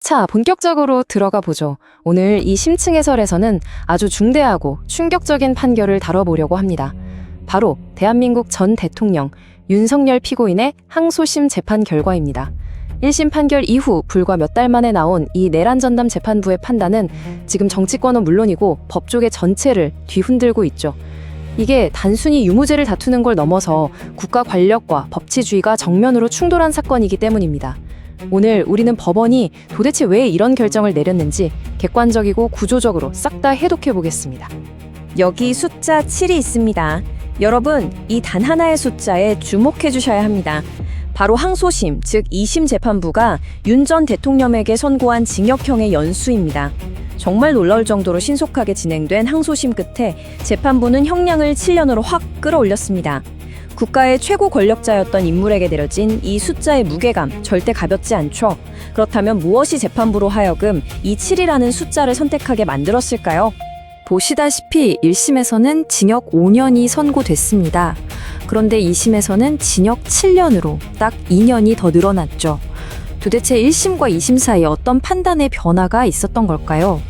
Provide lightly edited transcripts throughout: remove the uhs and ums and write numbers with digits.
자, 본격적으로 들어가 보죠. 오늘 이 심층 해설에서는 아주 중대하고 충격적인 판결을 다뤄보려고 합니다. 바로 대한민국 전 대통령 윤석열 피고인의 항소심 재판 결과입니다. 1심 판결 이후 불과 몇 달 만에 나온 이 내란 전담 재판부의 판단은 지금 정치권은 물론이고 법조계 전체를 뒤흔들고 있죠. 이게 단순히 유무죄를 다투는 걸 넘어서 국가 관력과 법치주의가 정면으로 충돌한 사건이기 때문입니다. 오늘 우리는 법원이 도대체 왜 이런 결정을 내렸는지 객관적이고 구조적으로 싹 다 해독해 보겠습니다. 여기 숫자 7이 있습니다. 여러분, 이 단 하나의 숫자에 주목해 주셔야 합니다. 바로 항소심, 즉 2심 재판부가 윤 전 대통령에게 선고한 징역형의 연수입니다. 정말 놀라울 정도로 신속하게 진행된 항소심 끝에 재판부는 형량을 7년으로 확 끌어올렸습니다. 국가의 최고 권력자였던 인물에게 내려진 이 숫자의 무게감 절대 가볍지 않죠. 그렇다면 무엇이 재판부로 하여금 이 7이라는 숫자를 선택하게 만들었을까요? 보시다시피 1심에서는 징역 5년이 선고됐습니다. 그런데 2심에서는 징역 7년으로 딱 2년이 더 늘어났죠. 도대체 1심과 2심 사이에 어떤 판단의 변화가 있었던 걸까요?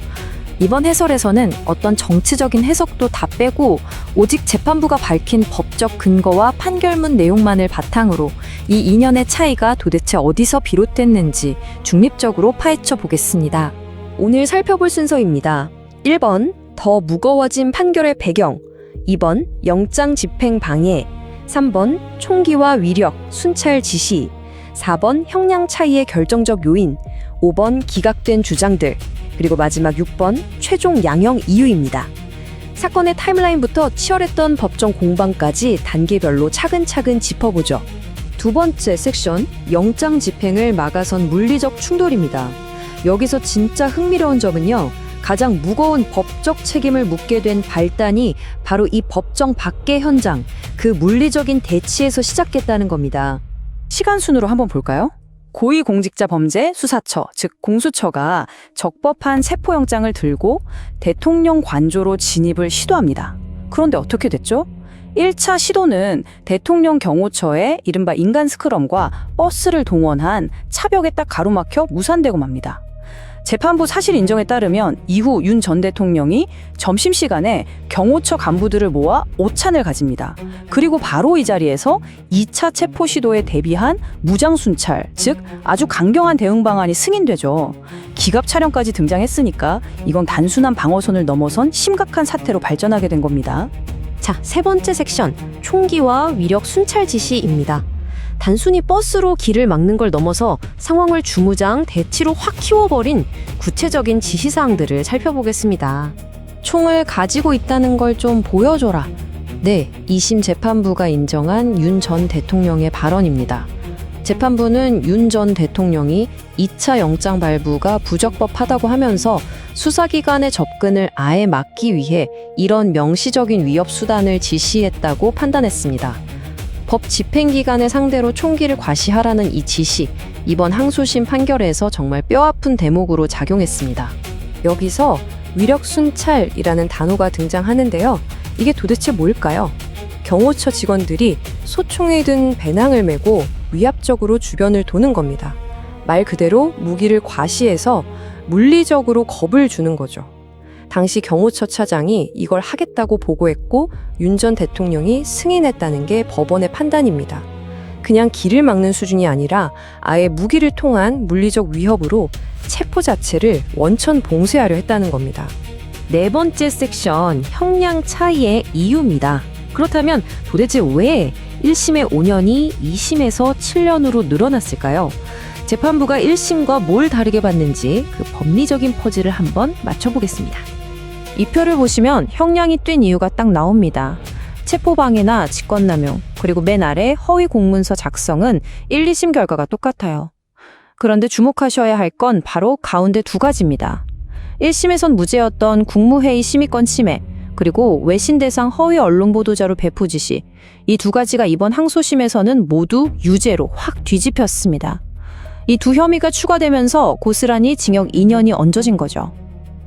이번 해설에서는 어떤 정치적인 해석도 다 빼고 오직 재판부가 밝힌 법적 근거와 판결문 내용만을 바탕으로 이 2년의 차이가 도대체 어디서 비롯됐는지 중립적으로 파헤쳐 보겠습니다. 오늘 살펴볼 순서입니다. 1번, 더 무거워진 판결의 배경. 2번, 영장 집행 방해. 3번, 총기와 위력, 순찰 지시. 4번, 형량 차이의 결정적 요인. 5번, 기각된 주장들. 그리고 마지막 6번, 최종 양형 이유입니다. 사건의 타임라인부터 치열했던 법정 공방까지 단계별로 차근차근 짚어보죠. 두 번째 섹션, 영장 집행을 막아선 물리적 충돌입니다. 여기서 진짜 흥미로운 점은요, 가장 무거운 법적 책임을 묻게 된 발단이 바로 이 법정 밖의 현장, 그 물리적인 대치에서 시작했다는 겁니다. 시간 순으로 한번 볼까요? 고위공직자범죄 수사처, 즉 공수처가 적법한 체포영장을 들고 대통령 관저로 진입을 시도합니다. 그런데 어떻게 됐죠? 1차 시도는 대통령 경호처의 이른바 인간 스크럼과 버스를 동원한 차벽에 딱 가로막혀 무산되고 맙니다. 재판부 사실 인정에 따르면 이후 윤 전 대통령이 점심시간에 경호처 간부들을 모아 오찬을 가집니다. 그리고 바로 이 자리에서 2차 체포 시도에 대비한 무장순찰, 즉 아주 강경한 대응 방안이 승인되죠. 기갑 차량까지 등장했으니까 이건 단순한 방어선을 넘어선 심각한 사태로 발전하게 된 겁니다. 자, 세 번째 섹션, 총기와 위력 순찰 지시입니다. 단순히 버스로 길을 막는 걸 넘어서 상황을 주무장 대치로 확 키워버린 구체적인 지시사항들을 살펴보겠습니다. 총을 가지고 있다는 걸 좀 보여줘라. 네, 2심 재판부가 인정한 윤 전 대통령의 발언입니다. 재판부는 윤 전 대통령이 2차 영장 발부가 부적법하다고 하면서 수사기관의 접근을 아예 막기 위해 이런 명시적인 위협 수단을 지시했다고 판단했습니다. 법 집행기관을 상대로 총기를 과시하라는 이 지시, 이번 항소심 판결에서 정말 뼈아픈 대목으로 작용했습니다. 여기서 위력순찰이라는 단어가 등장하는데요. 이게 도대체 뭘까요? 경호처 직원들이 소총에 든 배낭을 메고 위압적으로 주변을 도는 겁니다. 말 그대로 무기를 과시해서 물리적으로 겁을 주는 거죠. 당시 경호처 차장이 이걸 하겠다고 보고했고 윤 전 대통령이 승인했다는 게 법원의 판단입니다. 그냥 길을 막는 수준이 아니라 아예 무기를 통한 물리적 위협으로 체포 자체를 원천 봉쇄하려 했다는 겁니다. 네 번째 섹션, 형량 차이의 이유입니다. 그렇다면 도대체 왜 1심의 5년이 2심에서 7년으로 늘어났을까요? 재판부가 1심과 뭘 다르게 봤는지 그 법리적인 퍼즐을 한번 맞춰보겠습니다. 이 표를 보시면 형량이 뛴 이유가 딱 나옵니다. 체포방해나 직권남용, 그리고 맨 아래 허위 공문서 작성은 1, 2심 결과가 똑같아요. 그런데 주목하셔야 할 건 바로 가운데 두 가지입니다. 1심에선 무죄였던 국무회의 심의권 침해, 그리고 외신 대상 허위 언론 보도자료 배포 지시, 이 두 가지가 이번 항소심에서는 모두 유죄로 확 뒤집혔습니다. 이 두 혐의가 추가되면서 고스란히 징역 2년이 얹어진 거죠.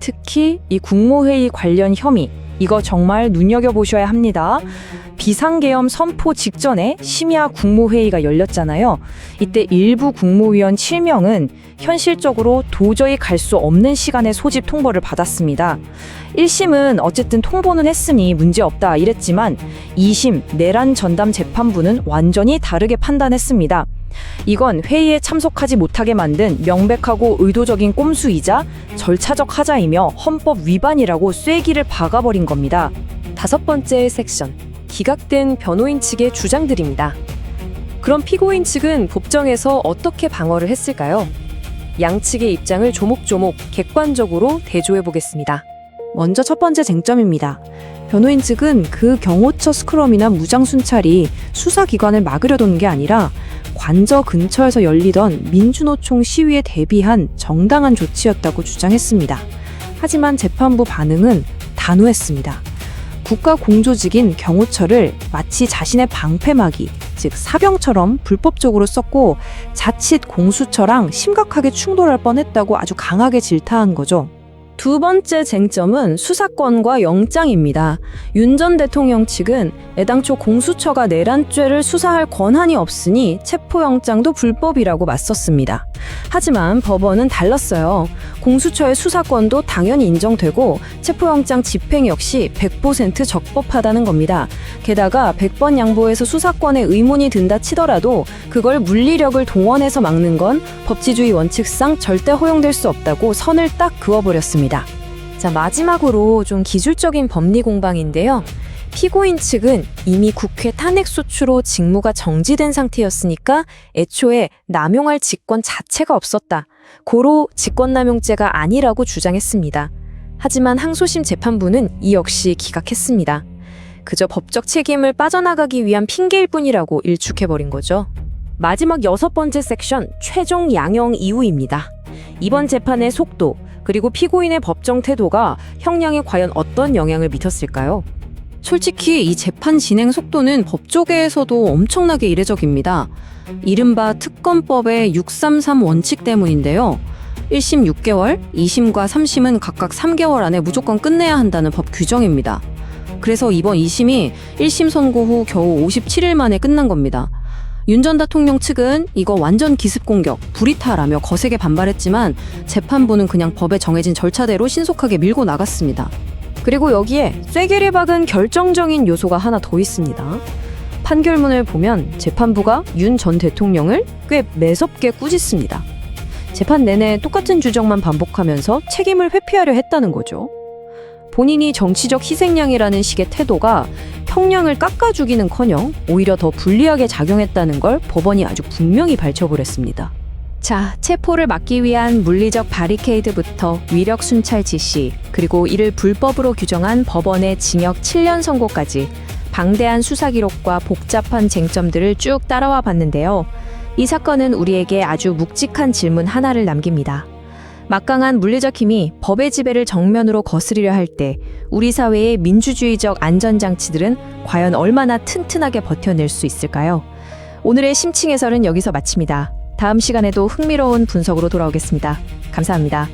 특히 이 국무회의 관련 혐의, 이거 정말 눈여겨보셔야 합니다. 비상계엄 선포 직전에 심야 국무회의가 열렸잖아요. 이때 일부 국무위원 7명은 현실적으로 도저히 갈 수 없는 시간에 소집 통보를 받았습니다. 1심은 어쨌든 통보는 했으니 문제없다 이랬지만 2심 내란 전담 재판부는 완전히 다르게 판단했습니다. 이건 회의에 참석하지 못하게 만든 명백하고 의도적인 꼼수이자 절차적 하자이며 헌법 위반이라고 쐐기를 박아버린 겁니다. 5번째 섹션, 기각된 변호인 측의 주장들입니다. 그럼 피고인 측은 법정에서 어떻게 방어를 했을까요? 양측의 입장을 조목조목 객관적으로 대조해 보겠습니다. 먼저 첫 번째 쟁점입니다. 변호인 측은 그 경호처 스크럼이나 무장 순찰이 수사기관을 막으려던 게 아니라 관저 근처에서 열리던 민주노총 시위에 대비한 정당한 조치였다고 주장했습니다. 하지만 재판부 반응은 단호했습니다. 국가 공조직인 경호처를 마치 자신의 방패막이, 즉 사병처럼 불법적으로 썼고 자칫 공수처랑 심각하게 충돌할 뻔했다고 아주 강하게 질타한 거죠. 두 번째 쟁점은 수사권과 영장입니다. 윤 전 대통령 측은 애당초 공수처가 내란죄를 수사할 권한이 없으니 체포영장도 불법이라고 맞섰습니다. 하지만 법원은 달랐어요. 공수처의 수사권도 당연히 인정되고 체포영장 집행 역시 100% 적법하다는 겁니다. 게다가 100번 양보해서 수사권에 의문이 든다 치더라도 그걸 물리력을 동원해서 막는 건 법치주의 원칙상 절대 허용될 수 없다고 선을 딱 그어버렸습니다. 자, 마지막으로 좀 기술적인 법리 공방인데요. 피고인 측은 이미 국회 탄핵소추로 직무가 정지된 상태였으니까 애초에 남용할 직권 자체가 없었다. 고로 직권남용죄가 아니라고 주장했습니다. 하지만 항소심 재판부는 이 역시 기각했습니다. 그저 법적 책임을 빠져나가기 위한 핑계일 뿐이라고 일축해버린 거죠. 마지막 6번째 섹션, 최종 양형 이유입니다. 이번 재판의 속도, 그리고 피고인의 법정 태도가 형량에 과연 어떤 영향을 미쳤을까요? 솔직히 이 재판 진행 속도는 법조계에서도 엄청나게 이례적입니다. 이른바 특검법의 633 원칙 때문인데요. 1심 6개월, 2심과 3심은 각각 3개월 안에 무조건 끝내야 한다는 법 규정입니다. 그래서 이번 2심이 1심 선고 후 겨우 57일 만에 끝난 겁니다. 윤 전 대통령 측은 이거 완전 기습 공격, 불이탈하며 거세게 반발했지만 재판부는 그냥 법에 정해진 절차대로 신속하게 밀고 나갔습니다. 그리고 여기에 쐐기를 박은 결정적인 요소가 하나 더 있습니다. 판결문을 보면 재판부가 윤 전 대통령을 꽤 매섭게 꾸짖습니다. 재판 내내 똑같은 주장만 반복하면서 책임을 회피하려 했다는 거죠. 본인이 정치적 희생양이라는 식의 태도가 형량을 깎아주기는커녕 오히려 더 불리하게 작용했다는 걸 법원이 아주 분명히 밝혀버렸습니다. 자, 체포를 막기 위한 물리적 바리케이드부터 위력 순찰 지시, 그리고 이를 불법으로 규정한 법원의 징역 7년 선고까지 방대한 수사 기록과 복잡한 쟁점들을 쭉 따라와 봤는데요. 이 사건은 우리에게 아주 묵직한 질문 하나를 남깁니다. 막강한 물리적 힘이 법의 지배를 정면으로 거스리려 할 때 우리 사회의 민주주의적 안전장치들은 과연 얼마나 튼튼하게 버텨낼 수 있을까요? 오늘의 심층 해설은 여기서 마칩니다. 다음 시간에도 흥미로운 분석으로 돌아오겠습니다. 감사합니다.